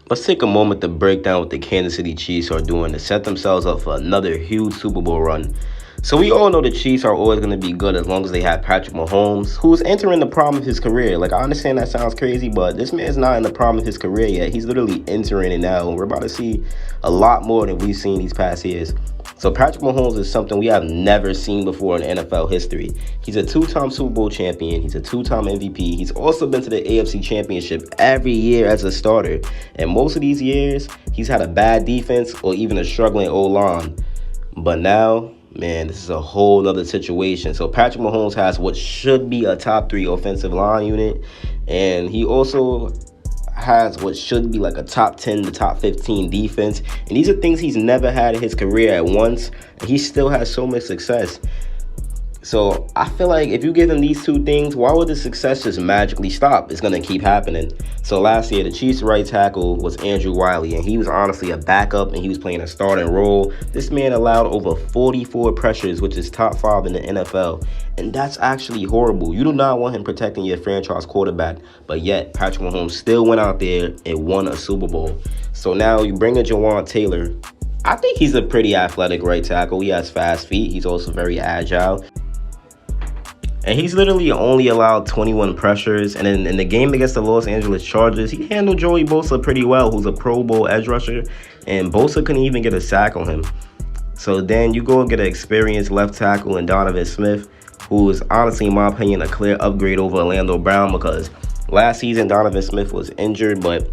Let's take a moment to break down what the Kansas City Chiefs are doing to set themselves up for another huge Super Bowl run. So we all know the Chiefs are always going to be good as long as they have Patrick Mahomes, who's entering the prime of his career. Like, I understand that sounds crazy, but this man's not in the prime of his career yet. He's literally entering it now, and we're about to see a lot more than we've seen these past years. So Patrick Mahomes is something we have never seen before in NFL history. He's a two-time Super Bowl champion. He's a two-time MVP. He's also been to the AFC Championship every year as a starter. And most of these years, he's had a bad defense or even a struggling O-line. But now, man, this is a whole nother situation. So Patrick Mahomes has what should be a top 3 offensive line unit. And he also has what should be like a top 10 to top 15 defense. And these are things he's never had in his career at once. And he still has so much success. So I feel like if you give him these two things, why would the success just magically stop? It's going to keep happening. So last year, the Chiefs' right tackle was Andrew Wiley, and he was honestly a backup, and he was playing a starting role. This man allowed over 44 pressures, which is top 5 in the NFL. And that's actually horrible. You do not want him protecting your franchise quarterback. But yet, Patrick Mahomes still went out there and won a Super Bowl. So now you bring in Jawan Taylor. I think he's a pretty athletic right tackle. He has fast feet. He's also very agile. And he's literally only allowed 21 pressures. And in the game against the Los Angeles Chargers, he handled Joey Bosa pretty well, who's a Pro Bowl edge rusher. And Bosa couldn't even get a sack on him. So then you go and get an experienced left tackle in Donovan Smith, who is honestly, in my opinion, a clear upgrade over Orlando Brown, because last season Donovan Smith was injured, but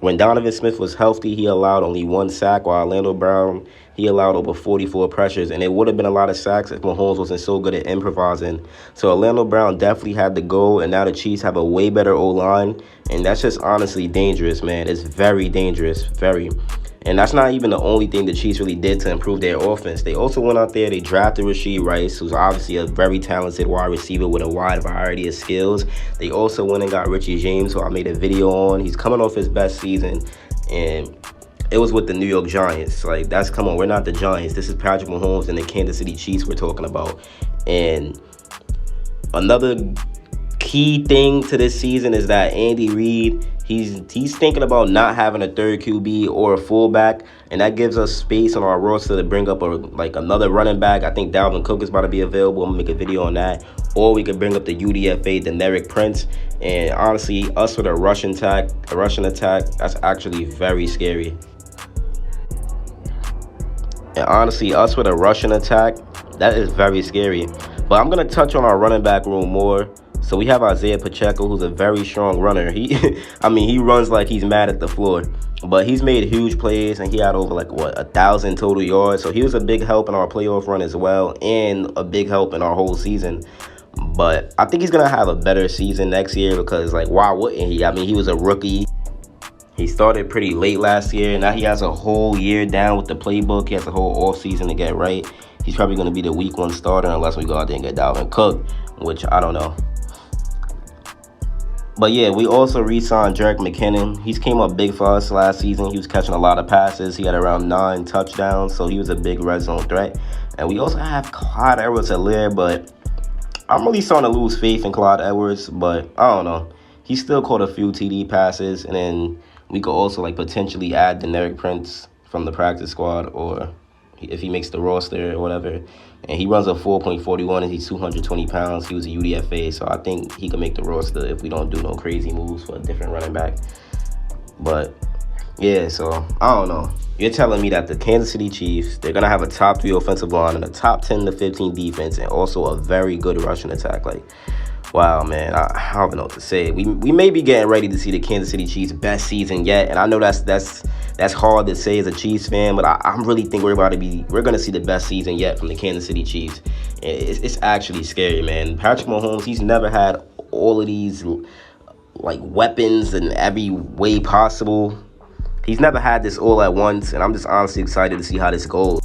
when Donovan Smith was healthy, he allowed only 1 sack, while Orlando Brown, he allowed over 44 pressures, and it would have been a lot of sacks if Mahomes wasn't so good at improvising. So Orlando Brown definitely had to go, and now the Chiefs have a way better O-line, and that's just honestly dangerous, man. It's very dangerous, very. And that's not even the only thing the Chiefs really did to improve their offense. They also went out there, they drafted Rashee Rice, who's obviously a very talented wide receiver with a wide variety of skills. They also went and got Richie James, who I made a video on. He's coming off his best season, and it was with the New York Giants. Like, that's, come on, we're not the Giants. This is Patrick Mahomes and the Kansas City Chiefs we're talking about. And another key thing to this season is that Andy Reid, he's thinking about not having a third QB or a fullback, and that gives us space on our roster to bring up another running back. I think Dalvin Cook is about to be available. I'm gonna make a video on that. Or we could bring up the UDFA, Deneric Prince. And honestly, us with a Russian attack, that's actually very scary. And honestly, us with a rushing attack, that is very scary. But I'm going to touch on our running back room more. So we have Isaiah Pacheco, who's a very strong runner. He runs like he's mad at the floor. But he's made huge plays, and he had over 1,000 total yards. So he was a big help in our playoff run as well, and a big help in our whole season. But I think he's going to have a better season next year because, why wouldn't he? He was a rookie. He started pretty late last year, and now he has a whole year down with the playbook. He has a whole offseason to get right. He's probably going to be the week 1 starter unless we go out there and get Dalvin Cook, which I don't know. But yeah, we also re-signed Jerick McKinnon. He's came up big for us last season. He was catching a lot of passes. He had around 9 touchdowns, so he was a big red zone threat. And we also have Clyde Edwards-Helaire, but I'm really starting to lose faith in Clyde Edwards, but I don't know. He still caught a few TD passes, and then we could also potentially add Deneric Prince from the practice squad, or if he makes the roster or whatever. And he runs a 4.41 and he's 220 pounds. He was a UDFA, so I think he could make the roster if we don't do no crazy moves for a different running back. But yeah, so I don't know. You're telling me that the Kansas City Chiefs, they're going to have a top 3 offensive line and a top 10 to 15 defense, and also a very good rushing attack. Wow, man, I don't even know what to say. We may be getting ready to see the Kansas City Chiefs' best season yet, and I know that's hard to say as a Chiefs fan, but I really think we're going to see the best season yet from the Kansas City Chiefs. It's actually scary, man. Patrick Mahomes, he's never had all of these weapons in every way possible. He's never had this all at once, and I'm just honestly excited to see how this goes.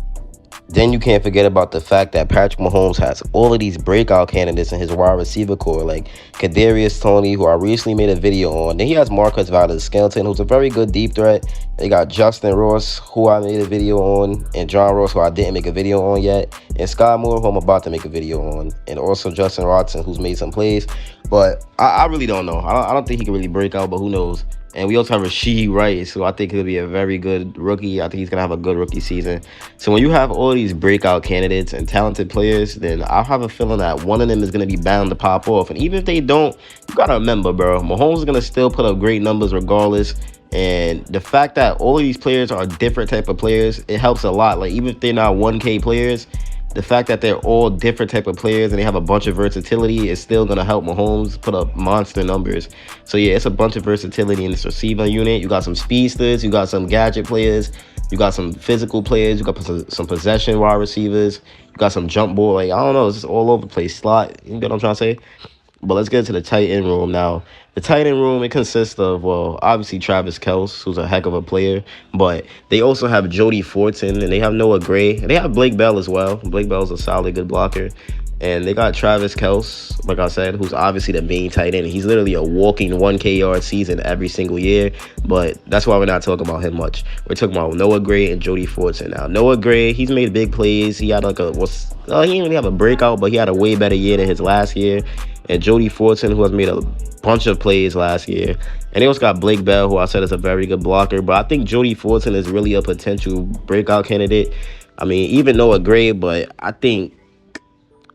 Then you can't forget about the fact that Patrick Mahomes has all of these breakout candidates in his wide receiver core, like Kadarius Toney, who I recently made a video on. Then he has Marcus Valdes-Scantling, who's a very good deep threat. They got Justin Ross, who I made a video on, and John Ross, who I didn't make a video on yet, and Sky Moore, who I'm about to make a video on, and also Justin Watson, who's made some plays. But I really don't know. I don't think he can really break out, but who knows? And we also have Rasheed Rice, who I think he'll be a very good rookie. I think he's gonna have a good rookie season. So when you have all these breakout candidates and talented players, then I have a feeling that one of them is gonna be bound to pop off. And even if they don't, you gotta remember, bro, Mahomes is gonna still put up great numbers regardless. And the fact that all of these players are different type of players, it helps a lot. Like even if they're not 1K players, the fact that they're all different type of players and they have a bunch of versatility is still gonna help Mahomes put up monster numbers. So yeah, it's a bunch of versatility in this receiving unit. You got some speedsters, you got some gadget players, you got some physical players, you got some possession wide receivers, you got some jump ball. Like I don't know, it's just all over the place. Slot, you get what I'm trying to say? But let's get to the tight end room now. The tight end room, it consists of, well, obviously Travis Kelce, who's a heck of a player, but they also have Jody Fortson, and they have Noah Gray, and they have Blake Bell as well. Blake Bell's a solid, good blocker. And they got Travis Kelce, like I said, who's obviously the main tight end. He's literally a walking 1K yard season every single year, but that's why we're not talking about him much. We're talking about Noah Gray and Jody Fortson. Now, Noah Gray, he's made big plays. He had he didn't really have a breakout, but he had a way better year than his last year. And Jody Fortson, who has made a bunch of plays last year. And they also got Blake Bell, who I said is a very good blocker. But I think Jody Fortson is really a potential breakout candidate. I mean, even Noah Gray, but I think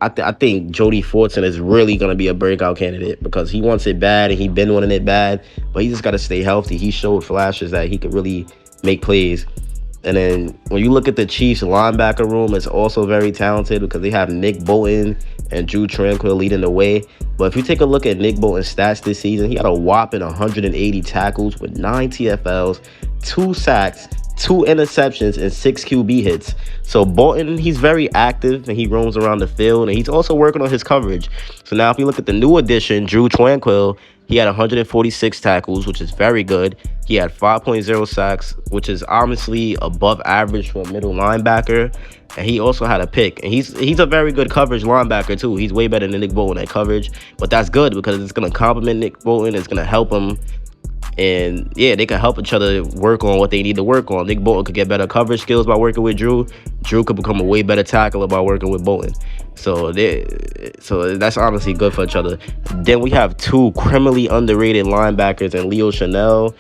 Jody Fortson is really going to be a breakout candidate because he wants it bad and he's been wanting it bad, but he just got to stay healthy. He showed flashes that he could really make plays. And then when you look at the Chiefs linebacker room, it's also very talented because they have Nick Bolton and Drew Tranquil leading the way. But if you take a look at Nick Bolton's stats this season, he had a whopping 180 tackles with 9 TFLs, 2 sacks, 2 interceptions, and 6 QB hits. So Bolton, he's very active and he roams around the field, and he's also working on his coverage. So now if you look at the new addition, Drew Tranquil, he had 146 tackles, which is very good. He had 5.0 sacks, which is honestly above average for a middle linebacker. And he also had a pick. And he's a very good coverage linebacker, too. He's way better than Nick Bolton at coverage. But that's good because it's going to complement Nick Bolton. It's going to help him. And, yeah, they can help each other work on what they need to work on. Nick Bolton could get better coverage skills by working with Drew. Drew could become a way better tackler by working with Bolton. So that's honestly good for each other. Then we have 2 criminally underrated linebackers in Leo Chanel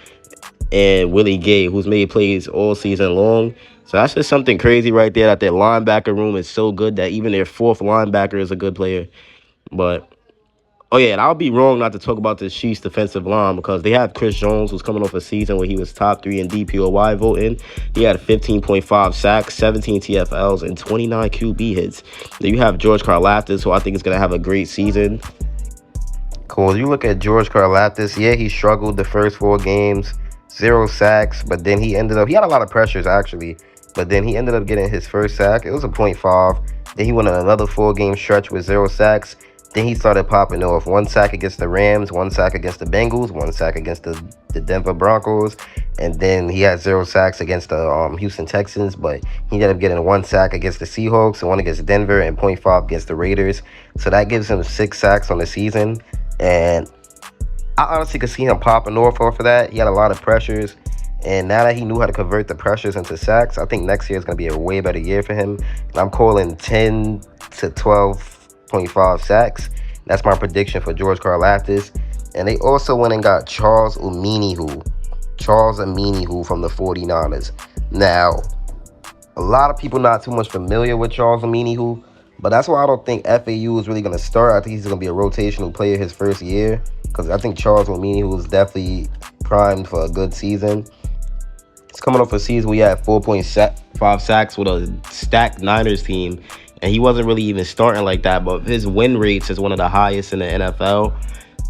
and Willie Gay, who's made plays all season long. So that's just something crazy right there, that their linebacker room is so good that even their 4th linebacker is a good player. But oh, yeah, and I'll be wrong not to talk about the Chiefs defensive line because they have Chris Jones, who's coming off a season where he was top 3 in DPOY voting. He had 15.5 sacks, 17 TFLs, and 29 QB hits. Then you have George Karlaftis, who I think is going to have a great season. Cool. You look at George Karlaftis, yeah, he struggled the first 4 games, 0 sacks, but then he had a lot of pressures, actually, but then he ended up getting his first sack. It was a .5. Then he went on another 4-game stretch with 0 sacks. Then he started popping off. 1 sack against the Rams, 1 sack against the Bengals, 1 sack against the Denver Broncos, and then he had 0 sacks against the Houston Texans, but he ended up getting 1 sack against the Seahawks and 1 against Denver and .5 against the Raiders. So that gives him 6 sacks on the season, and I honestly could see him popping off of that. He had a lot of pressures, and now that he knew how to convert the pressures into sacks, I think next year is going to be a way better year for him. And I'm calling 10 to 12.5 sacks. That's my prediction for George Karlaftis. And they also went and got Charles Omenihu from the 49ers. Now, a lot of people not too much familiar with Charles Omenihu, but that's why I don't think FAU is really going to start. I think he's going to be a rotational player his first year because I think Charles Omenihu is definitely primed for a good season. He's coming off a season where he had 4.5 sacks with a stacked Niners team, and he wasn't really even starting like that, but his win rates is one of the highest in the NFL.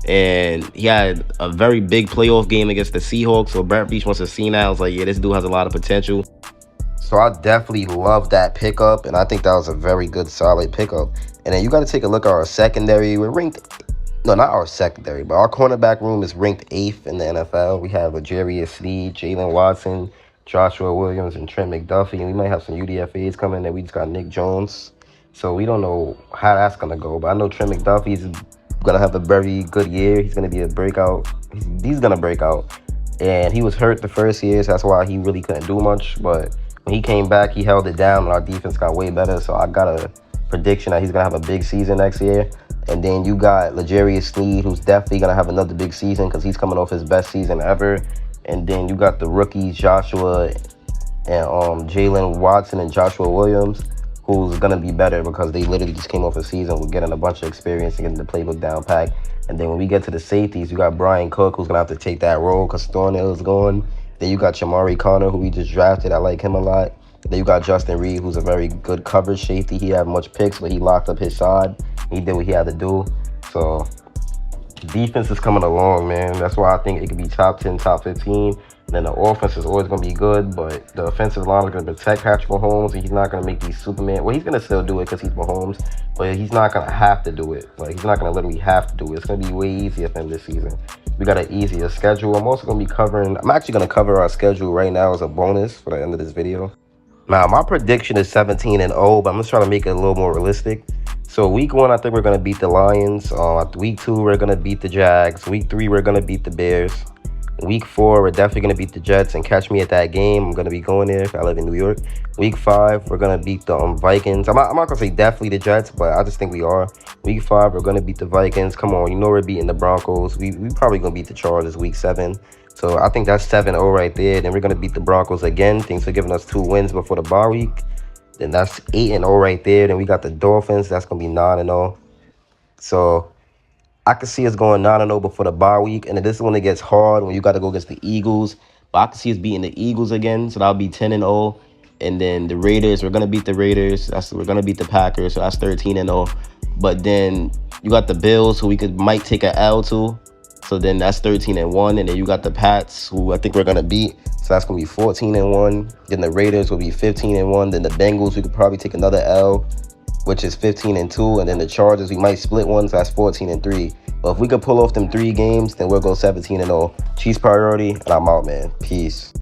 And he had a very big playoff game against the Seahawks, so Brett Veach must have seen that. I was like, yeah, this dude has a lot of potential. So I definitely love that pickup, and I think that was a very good, solid pickup. And then you got to take a look at our secondary. We're ranked, no, not our secondary, but our cornerback room is ranked 8th in the NFL. We have Jarius Sneed, Jalen Watson, Joshua Williams, and Trent McDuffie, and we might have some UDFAs coming, and we just got Nick Jones. So we don't know how that's going to go, but I know Trent McDuffie's going to have a very good year. He's going to be a breakout. He's going to break out. And he was hurt the first year, so that's why he really couldn't do much. But when he came back, he held it down, and our defense got way better. So I got a prediction that he's going to have a big season next year. And then you got L'Jarius Sneed, who's definitely going to have another big season because he's coming off his best season ever. And then you got the rookies, Joshua and Jalen Watson and Joshua Williams, who's going to be better because they literally just came off a season with getting a bunch of experience and getting the playbook down pat. And then when we get to the safeties, you got Brian Cook, who's going to have to take that role because Thornhill is gone. Then you got Chamari Connor, who we just drafted. I like him a lot. Then you got Justin Reed, who's a very good coverage safety. He had much picks, but he locked up his side. He did what he had to do. So defense is coming along, man. That's why I think it could be top 10, top 15. And then the offense is always going to be good, but the offensive line is going to protect Patrick Mahomes, and he's not going to make these Superman. Well, he's going to still do it because he's Mahomes, but he's not going to have to do it. Like, he's not going to literally have to do it. It's going to be way easier for him this season. We got an easier schedule. I'm also going to be covering, I'm actually going to cover our schedule right now as a bonus for the end of this video. Now, my prediction is 17-0, but I'm just trying to make it a little more realistic. So week 1, I think we're going to beat the Lions. Week 2, we're going to beat the Jags. Week 3, we're going to beat the Bears. Week 4, we're definitely going to beat the Jets, and catch me at that game. I'm going to be going there if I live in New York. Week 5, we're going to beat the Vikings. I'm not going to say definitely the Jets, but I just think we are. Week 5, we're going to beat the Vikings. Come on, you know we're beating the Broncos. We probably going to beat the Chargers week 7. So I think that's 7-0 right there. Then we're going to beat the Broncos again. Thanks for giving us 2 wins before the bye week. Then that's 8-0 right there. Then we got the Dolphins. That's going to be 9-0. So I can see us going 9-0 before the bye week. And then this is when it gets hard, when you got to go against the Eagles. But I can see us beating the Eagles again. So that'll be 10-0. And then the Raiders, we're going to beat the Raiders. We're going to beat the Packers. So that's 13-0. But then you got the Bills, who might take an L to. So then that's 13-1. And then you got the Pats, who I think we're going to beat. So that's going to be 14-1. Then the Raiders will be 15-1. Then the Bengals, we could probably take another L, which is 15-2. And then the Chargers, we might split one, so that's 14-3. But if we could pull off them 3 games, then we'll go 17-0. Chiefs priority, and I'm out, man. Peace.